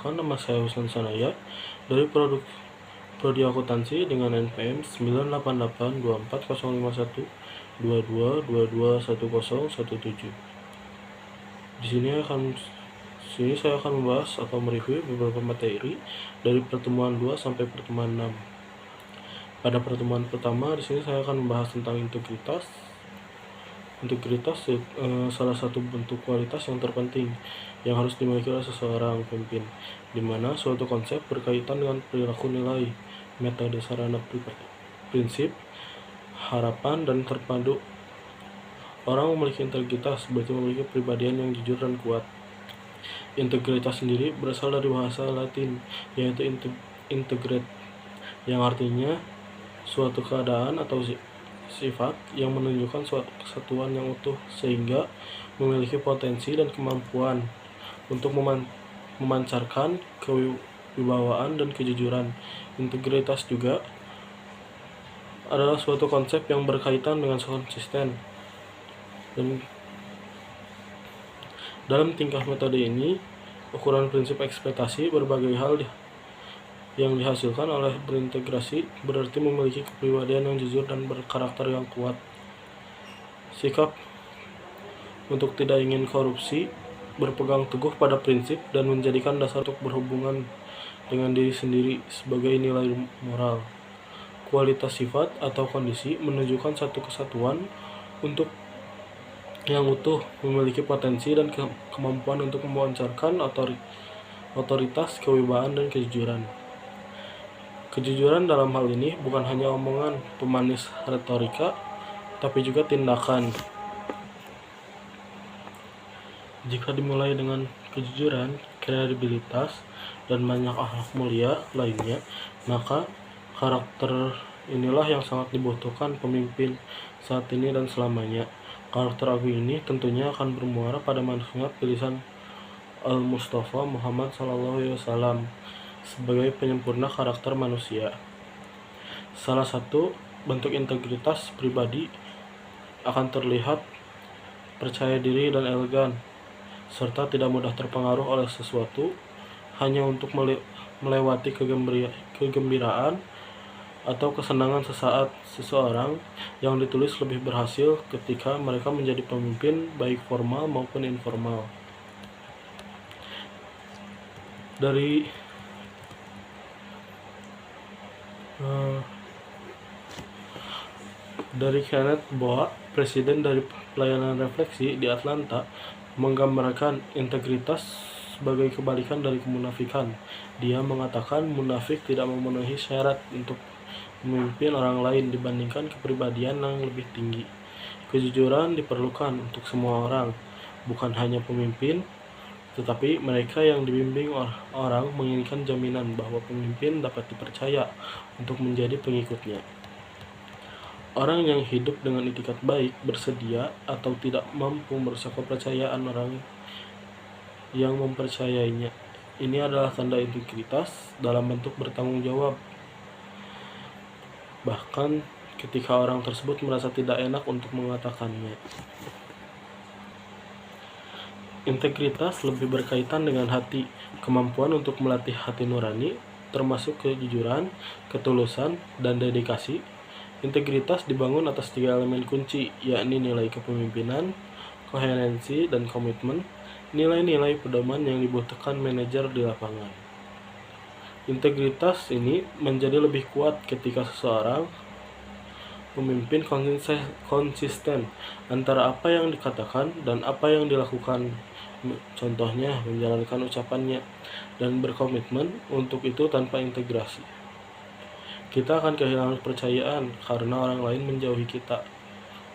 Perkenalkan, nama saya Husnan Sanaya dari Prodi Akuntansi dengan NPM 988240122221017. Di sini saya akan membahas atau mereview beberapa materi dari pertemuan 2 sampai pertemuan 6. Pada pertemuan pertama di sini saya akan membahas tentang integritas. Integritas salah satu bentuk kualitas yang terpenting yang harus dimiliki oleh seseorang pemimpin, di mana suatu konsep berkaitan dengan perilaku, nilai, metode, sarana, prinsip, harapan, dan terpadu. Orang memiliki integritas berarti memiliki kepribadian yang jujur dan kuat. Integritas sendiri berasal dari bahasa Latin, yaitu integrate, yang artinya suatu keadaan atau sifat yang menunjukkan suatu kesatuan yang utuh sehingga memiliki potensi dan kemampuan untuk memancarkan kewibawaan dan kejujuran. Integritas juga adalah suatu konsep yang berkaitan dengan konsisten. Dan dalam tingkah metode ini, ukuran prinsip ekspektasi berbagai hal yang dihasilkan oleh berintegrasi berarti memiliki kepribadian yang jujur dan berkarakter yang kuat. Sikap untuk tidak ingin korupsi, berpegang teguh pada prinsip, dan menjadikan dasar untuk berhubungan dengan diri sendiri sebagai nilai moral. Kualitas sifat atau kondisi menunjukkan satu kesatuan untuk yang utuh, memiliki potensi dan kemampuan untuk memancarkan otoritas, kewibawaan, dan kejujuran. Kejujuran dalam hal ini bukan hanya omongan pemanis retorika, tapi juga tindakan. Jika dimulai dengan kejujuran, kredibilitas, dan banyak akhlak mulia lainnya, maka karakter inilah yang sangat dibutuhkan pemimpin saat ini dan selamanya. Karakter agung ini tentunya akan bermuara pada manhaj tulisan Al-Mustafa Muhammad SAW sebagai penyempurna karakter manusia. Salah satu bentuk integritas pribadi akan terlihat percaya diri dan elegan, serta tidak mudah terpengaruh oleh sesuatu hanya untuk melewati kegembiraan atau kesenangan sesaat. Seseorang yang ditulis lebih berhasil ketika mereka menjadi pemimpin baik formal maupun informal. Dari Kenneth Boa, presiden dari pelayanan refleksi di Atlanta, menggambarkan integritas sebagai kebalikan dari kemunafikan. Dia mengatakan munafik tidak memenuhi syarat untuk memimpin orang lain dibandingkan kepribadian yang lebih tinggi. Kejujuran diperlukan untuk semua orang, bukan hanya pemimpin, tetapi mereka yang dibimbing orang menginginkan jaminan bahwa pemimpin dapat dipercaya untuk menjadi pengikutnya. Orang yang hidup dengan itikat baik bersedia atau tidak mampu merusak kepercayaan orang yang mempercayainya. Ini adalah tanda integritas dalam bentuk bertanggung jawab, bahkan ketika orang tersebut merasa tidak enak untuk mengatakannya. Integritas lebih berkaitan dengan hati, kemampuan untuk melatih hati nurani, termasuk kejujuran, ketulusan, dan dedikasi. Integritas dibangun atas 3 elemen kunci, yakni nilai kepemimpinan, koherensi, dan komitmen, nilai-nilai pedoman yang dibutuhkan manajer di lapangan. Integritas ini menjadi lebih kuat ketika seseorang pemimpin konsisten antara apa yang dikatakan dan apa yang dilakukan. Contohnya, menjalankan ucapannya dan berkomitmen untuk itu. Tanpa integrasi, kita akan kehilangan kepercayaan karena orang lain menjauhi kita.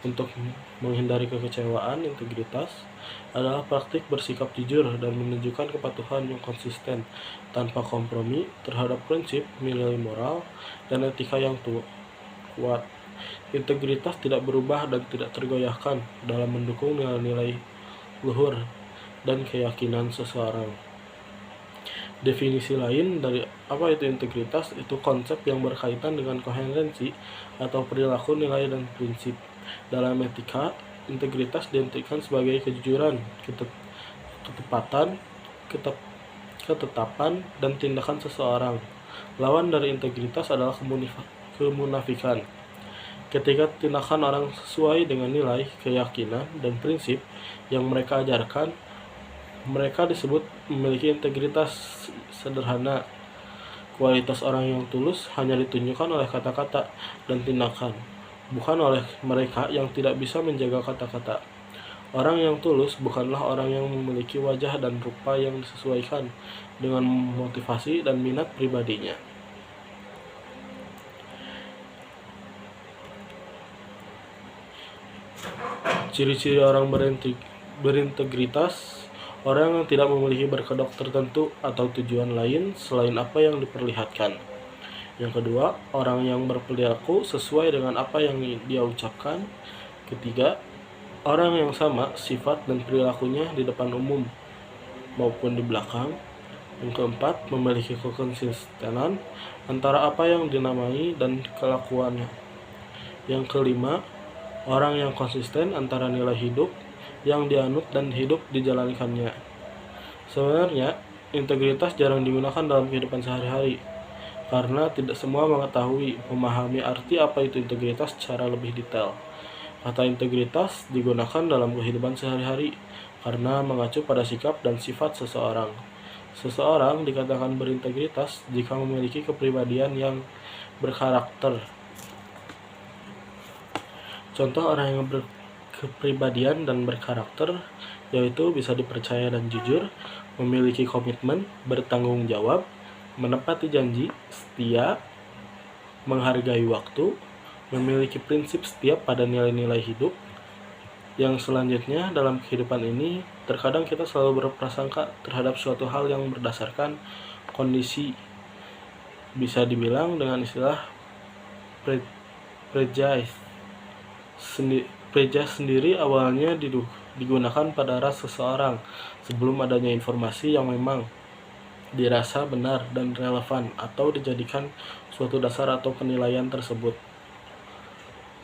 Untuk menghindari kekecewaan, integritas adalah praktik bersikap jujur dan menunjukkan kepatuhan yang konsisten tanpa kompromi terhadap prinsip, nilai moral, dan etika yang kuat. Integritas tidak berubah dan tidak tergoyahkan dalam mendukung nilai-nilai luhur dan keyakinan seseorang. Definisi lain dari apa itu integritas itu konsep yang berkaitan dengan koherensi atau perilaku, nilai, dan prinsip. Dalam etika, integritas diartikan sebagai kejujuran, ketepatan, ketetapan dan tindakan seseorang. Lawan dari integritas adalah kemunafikan. Ketika tindakan orang sesuai dengan nilai, keyakinan, dan prinsip yang mereka ajarkan, mereka disebut memiliki integritas. Sederhana, kualitas orang yang tulus hanya ditunjukkan oleh kata-kata dan tindakan, bukan oleh mereka yang tidak bisa menjaga kata-kata. Orang yang tulus bukanlah orang yang memiliki wajah dan rupa yang disesuaikan dengan motivasi dan minat pribadinya. Ciri-ciri orang berintegritas: orang yang tidak memiliki berkedok tertentu atau tujuan lain selain apa yang diperlihatkan. Yang kedua, orang yang berperilaku sesuai dengan apa yang dia ucapkan. Ketiga, orang yang sama sifat dan perilakunya di depan umum maupun di belakang. Yang keempat, memiliki kekonsistenan antara apa yang dinamai dan kelakuannya. Yang kelima, orang yang konsisten antara nilai hidup yang dianut dan hidup dijalankannya. Sebenarnya, integritas jarang digunakan dalam kehidupan sehari-hari, karena tidak semua memahami arti apa itu integritas secara lebih detail. Kata integritas digunakan dalam kehidupan sehari-hari karena mengacu pada sikap dan sifat seseorang. Seseorang dikatakan berintegritas jika memiliki kepribadian yang berkarakter. Contoh orang yang berkepribadian dan berkarakter yaitu bisa dipercaya dan jujur, memiliki komitmen, bertanggung jawab, menepati janji, setia, menghargai waktu, memiliki prinsip setia pada nilai-nilai hidup. Yang selanjutnya, dalam kehidupan ini, terkadang kita selalu berprasangka terhadap suatu hal yang berdasarkan kondisi. Bisa dibilang dengan istilah prejudice. Prejudice sendiri awalnya digunakan pada ras seseorang sebelum adanya informasi yang memang dirasa benar dan relevan atau dijadikan suatu dasar atau penilaian tersebut.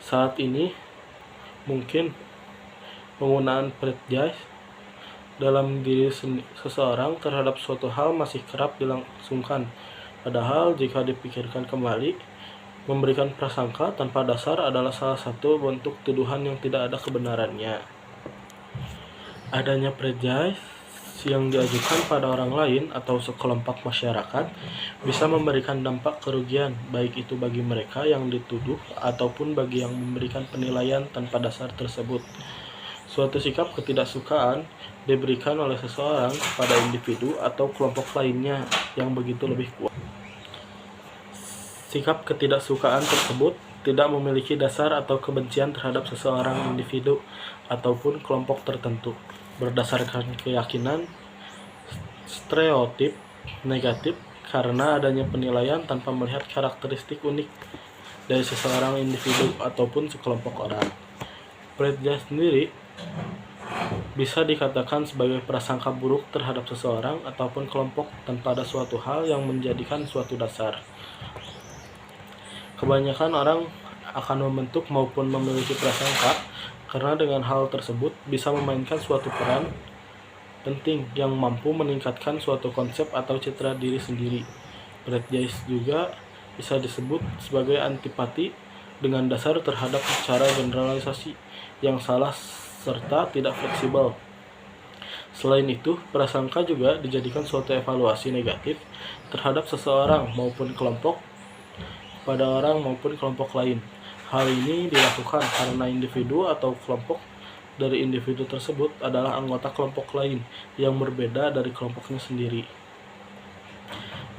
Saat ini, mungkin penggunaan prejudice dalam diri seseorang terhadap suatu hal masih kerap dilangsungkan. Padahal jika dipikirkan kembali, memberikan prasangka tanpa dasar adalah salah satu bentuk tuduhan yang tidak ada kebenarannya. Adanya prejudice yang diajukan pada orang lain atau sekelompok masyarakat bisa memberikan dampak kerugian, baik itu bagi mereka yang dituduh ataupun bagi yang memberikan penilaian tanpa dasar tersebut. Suatu sikap ketidaksukaan diberikan oleh seseorang kepada individu atau kelompok lainnya yang begitu lebih kuat. Sikap ketidaksukaan tersebut tidak memiliki dasar atau kebencian terhadap seseorang individu ataupun kelompok tertentu, berdasarkan keyakinan stereotip negatif karena adanya penilaian tanpa melihat karakteristik unik dari seseorang individu ataupun sekelompok orang. Prejudice sendiri bisa dikatakan sebagai prasangka buruk terhadap seseorang ataupun kelompok tanpa ada suatu hal yang menjadikan suatu dasar. Kebanyakan orang akan membentuk maupun memiliki prasangka karena dengan hal tersebut bisa memainkan suatu peran penting yang mampu meningkatkan suatu konsep atau citra diri sendiri. Prejudice juga bisa disebut sebagai antipati dengan dasar terhadap cara generalisasi yang salah serta tidak fleksibel. Selain itu, prasangka juga dijadikan suatu evaluasi negatif terhadap seseorang maupun kelompok pada orang maupun kelompok lain. Hal ini dilakukan karena individu atau kelompok dari individu tersebut adalah anggota kelompok lain yang berbeda dari kelompoknya sendiri.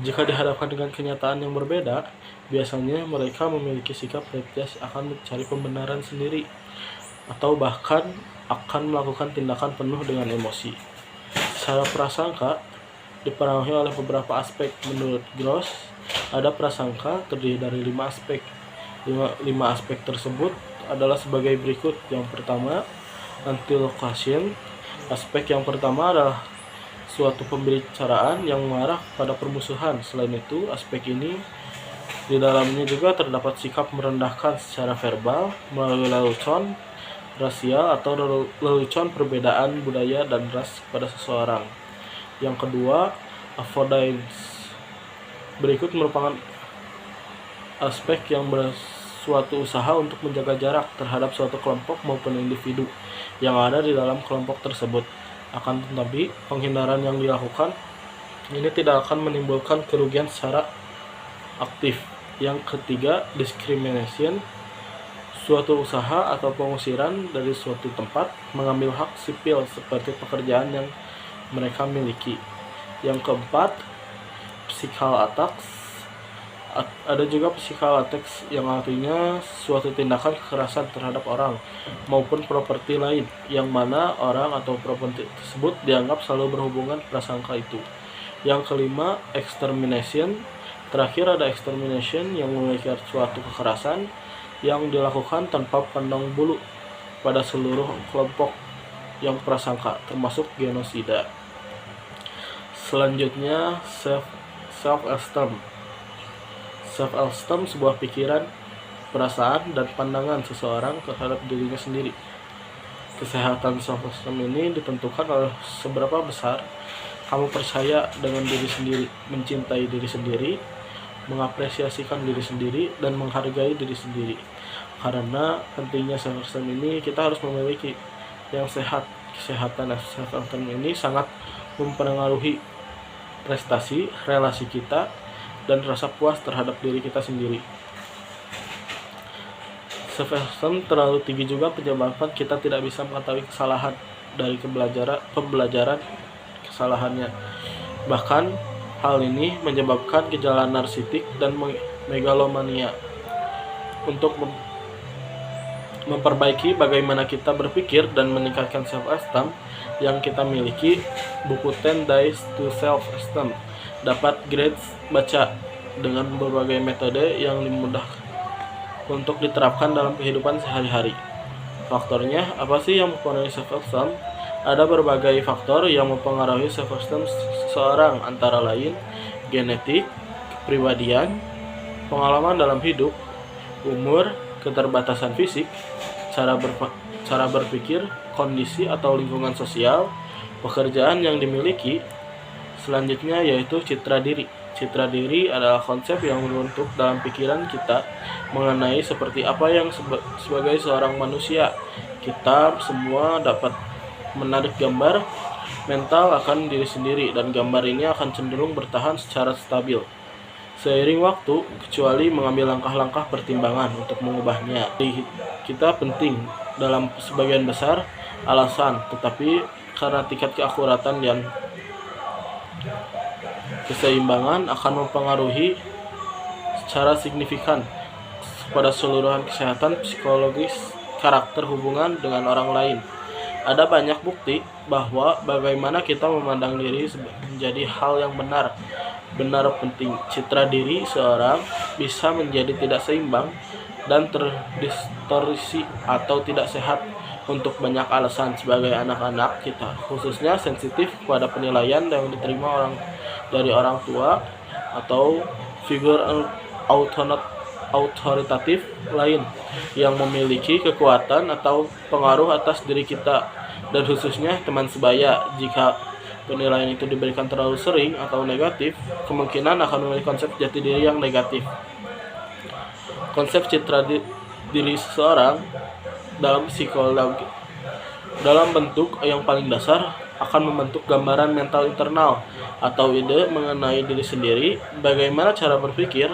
Jika dihadapkan dengan kenyataan yang berbeda, biasanya mereka memiliki sikap prejudice akan mencari pembenaran sendiri atau bahkan akan melakukan tindakan penuh dengan emosi. Secara prasangka dipengaruhi oleh beberapa aspek. Menurut Gross, ada prasangka terdiri dari 5 aspek. 5 aspek tersebut adalah sebagai berikut. Yang pertama, anti-location. Aspek yang pertama adalah suatu pembicaraan yang mengarah pada permusuhan. Selain itu, aspek ini di dalamnya juga terdapat sikap merendahkan secara verbal melalui lelucon rasial atau lelucon perbedaan budaya dan ras pada seseorang. Yang kedua, avoidance. Berikut merupakan aspek yang bersuatu usaha untuk menjaga jarak terhadap suatu kelompok maupun individu yang ada di dalam kelompok tersebut. Akan tetapi, penghindaran yang dilakukan ini tidak akan menimbulkan kerugian secara aktif. Yang ketiga, discrimination, suatu usaha atau pengusiran dari suatu tempat mengambil hak sipil seperti pekerjaan yang mereka miliki. Yang keempat, physical attacks. Ada juga physical attacks yang artinya suatu tindakan kekerasan terhadap orang maupun properti lain yang mana orang atau properti tersebut dianggap selalu berhubungan prasangka itu. Yang kelima, extermination. Terakhir ada extermination yang memiliki suatu kekerasan yang dilakukan tanpa pandang bulu pada seluruh kelompok yang prasangka, termasuk genosida. Selanjutnya, self-esteem. Self-esteem sebuah pikiran, perasaan, dan pandangan seseorang terhadap dirinya sendiri. Kesehatan self-esteem ini ditentukan oleh seberapa besar kamu percaya dengan diri sendiri, mencintai diri sendiri, mengapresiasikan diri sendiri, dan menghargai diri sendiri. Karena pentingnya self-esteem ini, kita harus memiliki yang sehat. Kesehatan self-esteem ini sangat mempengaruhi prestasi, relasi kita, dan rasa puas terhadap diri kita sendiri. Self-esteem terlalu tinggi juga menyebabkan kita tidak bisa mengetahui kesalahan dari pembelajaran kesalahannya. Bahkan hal ini menyebabkan gejala narsistik dan megalomania. Untuk memperbaiki bagaimana kita berpikir dan meningkatkan self-esteem yang kita miliki, buku 10 Days to Self-Esteem dapat Grace baca dengan berbagai metode yang mudah untuk diterapkan dalam kehidupan sehari-hari. Faktornya, apa sih yang mempengaruhi self-esteem? Ada berbagai faktor yang mempengaruhi self-esteem seseorang, antara lain genetik, kepribadian, pengalaman dalam hidup, umur, keterbatasan fisik, cara berpikir, kondisi atau lingkungan sosial, pekerjaan yang dimiliki. Selanjutnya yaitu citra diri. Citra diri adalah konsep yang membentuk dalam pikiran kita mengenai seperti apa yang sebagai seorang manusia. Kita semua dapat menarik gambar mental akan diri sendiri, dan gambar ini akan cenderung bertahan secara stabil seiring waktu, kecuali mengambil langkah-langkah pertimbangan untuk mengubahnya. Jadi, kita penting dalam sebagian besar alasan, tetapi karena tingkat keakuratan dan keseimbangan akan mempengaruhi secara signifikan pada seluruhan kesehatan psikologis, karakter, hubungan dengan orang lain. Ada banyak bukti bahwa bagaimana kita memandang diri menjadi hal yang benar penting. Citra diri seorang bisa menjadi tidak seimbang dan terdistorsi atau tidak sehat untuk banyak alasan. Sebagai anak-anak, kita khususnya sensitif kepada penilaian yang diterima dari orang tua atau figur autoritatif lain yang memiliki kekuatan atau pengaruh atas diri kita, dan khususnya teman sebaya. Jika penilaian itu diberikan terlalu sering atau negatif, kemungkinan akan memiliki konsep jati diri yang negatif. Konsep citra diri seseorang dalam psikologi dalam bentuk yang paling dasar akan membentuk gambaran mental internal atau ide mengenai diri sendiri, bagaimana cara berpikir,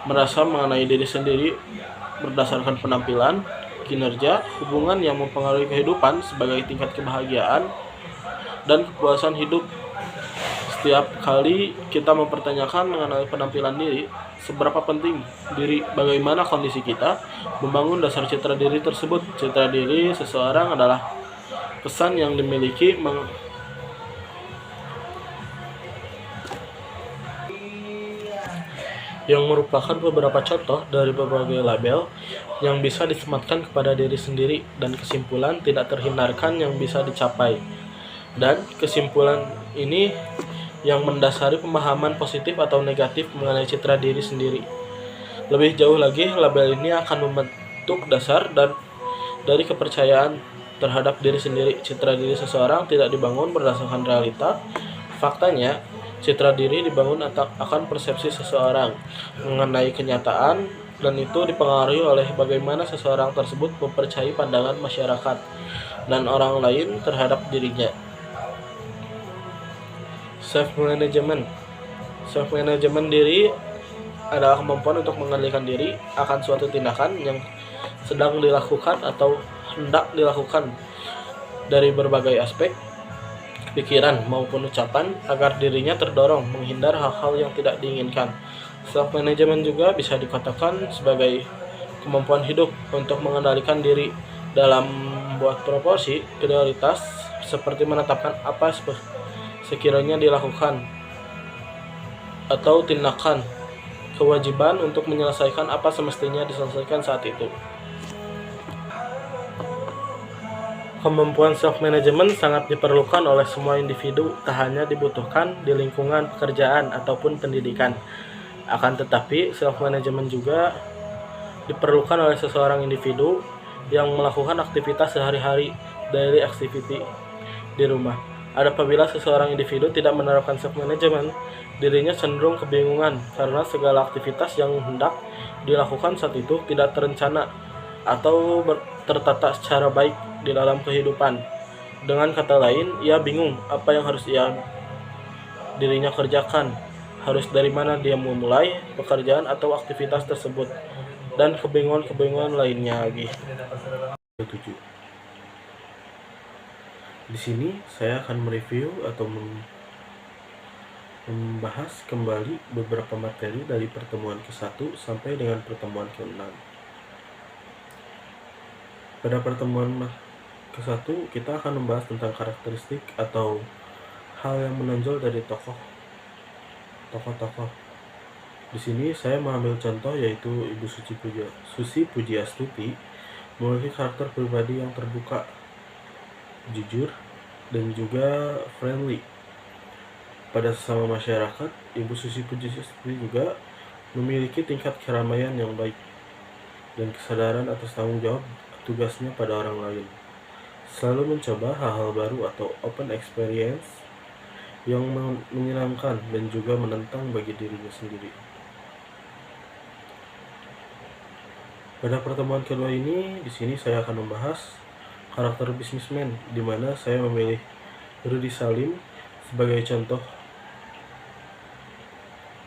merasa mengenai diri sendiri berdasarkan penampilan, kinerja, hubungan yang mempengaruhi kehidupan sebagai tingkat kebahagiaan dan kepuasan hidup. Setiap kali kita mempertanyakan mengenai penampilan diri, seberapa penting diri, bagaimana kondisi kita, membangun dasar citra diri tersebut. Citra diri seseorang adalah pesan yang dimiliki yang merupakan beberapa contoh dari berbagai label yang bisa disematkan kepada diri sendiri, dan kesimpulan tidak terhindarkan yang bisa dicapai. Dan kesimpulan ini yang mendasari pemahaman positif atau negatif mengenai citra diri sendiri. Lebih jauh lagi, label ini akan membentuk dasar dan dari kepercayaan terhadap diri sendiri. Citra diri seseorang tidak dibangun berdasarkan realita. Faktanya, Citra diri dibangun akan persepsi seseorang mengenai kenyataan, dan itu dipengaruhi oleh bagaimana seseorang tersebut mempercayai pandangan masyarakat dan orang lain terhadap dirinya. Self-management. Self-management diri adalah kemampuan untuk mengendalikan diri akan suatu tindakan yang sedang dilakukan atau hendak dilakukan dari berbagai aspek, pikiran maupun ucapan, agar dirinya terdorong menghindar hal-hal yang tidak diinginkan. Self-management juga bisa dikatakan sebagai kemampuan hidup untuk mengendalikan diri dalam membuat proporsi prioritas, seperti menetapkan apa sekiranya dilakukan atau tindakan, kewajiban untuk menyelesaikan apa semestinya diselesaikan saat itu. Kemampuan self-management sangat diperlukan oleh semua individu, tak hanya dibutuhkan di lingkungan pekerjaan ataupun pendidikan. Akan tetapi, self-management juga diperlukan oleh seseorang individu yang melakukan aktivitas sehari-hari, daily activity, di rumah. Apabila seseorang individu tidak menerapkan self-management, dirinya cenderung kebingungan karena segala aktivitas yang hendak dilakukan saat itu tidak terencana atau tertata secara baik di dalam kehidupan. Dengan kata lain, ia bingung apa yang harus dirinya kerjakan, harus dari mana dia memulai pekerjaan atau aktivitas tersebut, dan kebingungan-kebingungan lainnya lagi. 7. Di sini saya akan mereview atau membahas kembali beberapa materi dari pertemuan ke-1 sampai dengan pertemuan ke-6. Pada pertemuan ke-1 kita akan membahas tentang karakteristik atau hal yang menonjol dari tokoh-tokoh. Di sini saya mengambil contoh yaitu Ibu Susi Pujiastuti memiliki karakter pribadi yang terbuka, jujur, dan juga friendly pada sesama masyarakat. Ibu Susi Pujiastuti juga memiliki tingkat keramaian yang baik dan kesadaran atas tanggung jawab tugasnya pada orang lain. Selalu mencoba hal-hal baru atau open experience yang menyenangkan dan juga menantang bagi dirinya sendiri. Pada pertemuan kedua ini, di sini saya akan membahas karakter bisnismen, di mana saya memilih Rudy Salim sebagai contoh.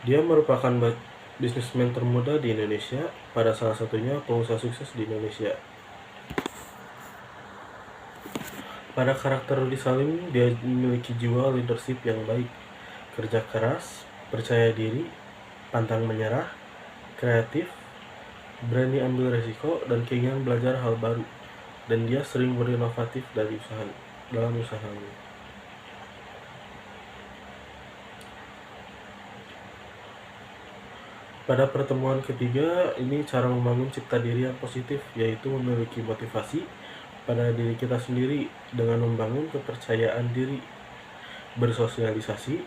Dia merupakan bisnismen termuda di Indonesia, pada salah satunya pengusaha sukses di Indonesia. Pada karakter Rudy Salim, dia memiliki jiwa leadership yang baik, kerja keras, percaya diri, pantang menyerah, kreatif, berani ambil resiko, dan keinginan belajar hal baru. Dan dia sering berinovatif dalam usahanya. Pada pertemuan ketiga, ini cara membangun cipta diri yang positif, yaitu memiliki motivasi pada diri kita sendiri dengan membangun kepercayaan diri, bersosialisasi,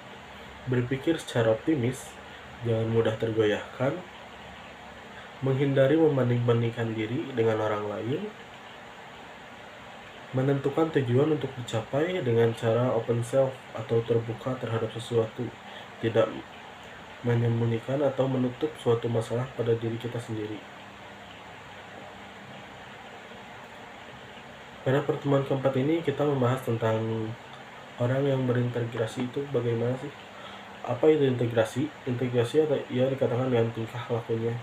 berpikir secara optimis, jangan mudah tergoyahkan, menghindari membanding-bandingkan diri dengan orang lain, menentukan tujuan untuk dicapai dengan cara open self atau terbuka terhadap sesuatu, tidak menyembunyikan atau menutup suatu masalah pada diri kita sendiri. Pada pertemuan keempat ini kita membahas tentang orang yang berintegrasi itu bagaimana sih? Apa itu integrasi? Integrasi atau ia dikatakan dengan tingkah lakunya,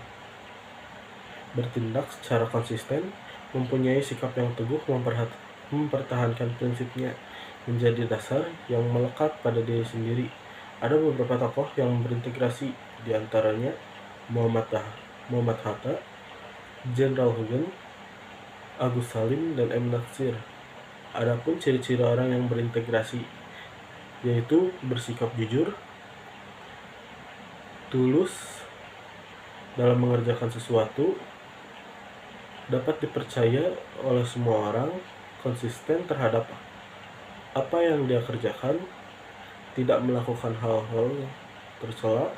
bertindak secara konsisten, mempunyai sikap yang teguh, mempertahankan prinsipnya, menjadi dasar yang melekat pada diri sendiri. Ada beberapa tokoh yang berintegrasi, diantaranya Muhammad Hatta, Jenderal Hugen, Agus Salim, dan M. Natsir. Adapun ciri-ciri orang yang berintegrasi yaitu bersikap jujur, tulus dalam mengerjakan sesuatu, dapat dipercaya oleh semua orang, konsisten terhadap apa yang dia kerjakan, tidak melakukan hal-hal tercela,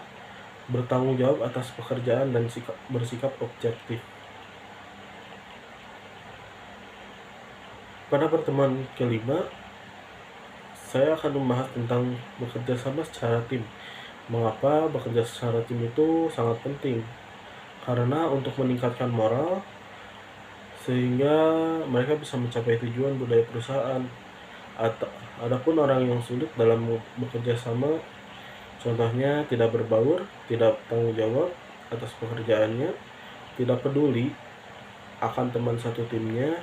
bertanggung jawab atas pekerjaan, dan bersikap objektif. Pada pertemuan kelima, saya akan membahas tentang bekerja sama secara tim. Mengapa bekerja secara tim itu sangat penting? Karena untuk meningkatkan moral, sehingga mereka bisa mencapai tujuan budaya perusahaan. Adapun orang yang sulit dalam bekerja sama, contohnya tidak berbaur, tidak tanggung jawab atas pekerjaannya, tidak peduli akan teman satu timnya,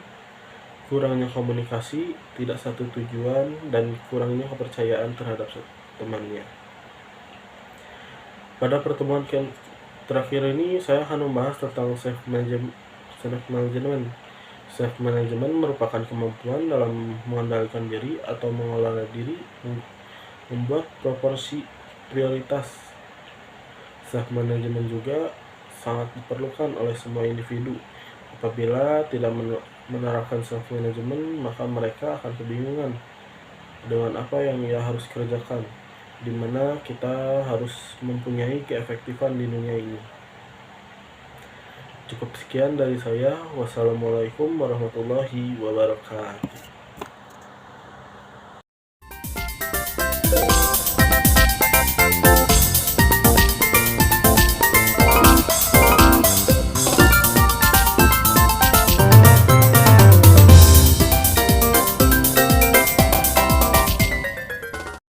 kurangnya komunikasi, tidak satu tujuan, dan kurangnya kepercayaan terhadap temannya. Pada pertemuan terakhir ini, saya akan membahas tentang self management. Self management merupakan kemampuan dalam mengendalikan diri atau mengelola diri, membuat proporsi prioritas. Self management juga sangat diperlukan oleh semua individu. Apabila tidak menerapkan self management, maka mereka akan kebingungan dengan apa yang ia harus kerjakan, di mana kita harus mempunyai keefektifan di dunia ini. Cukup sekian dari saya. Wassalamualaikum warahmatullahi wabarakatuh.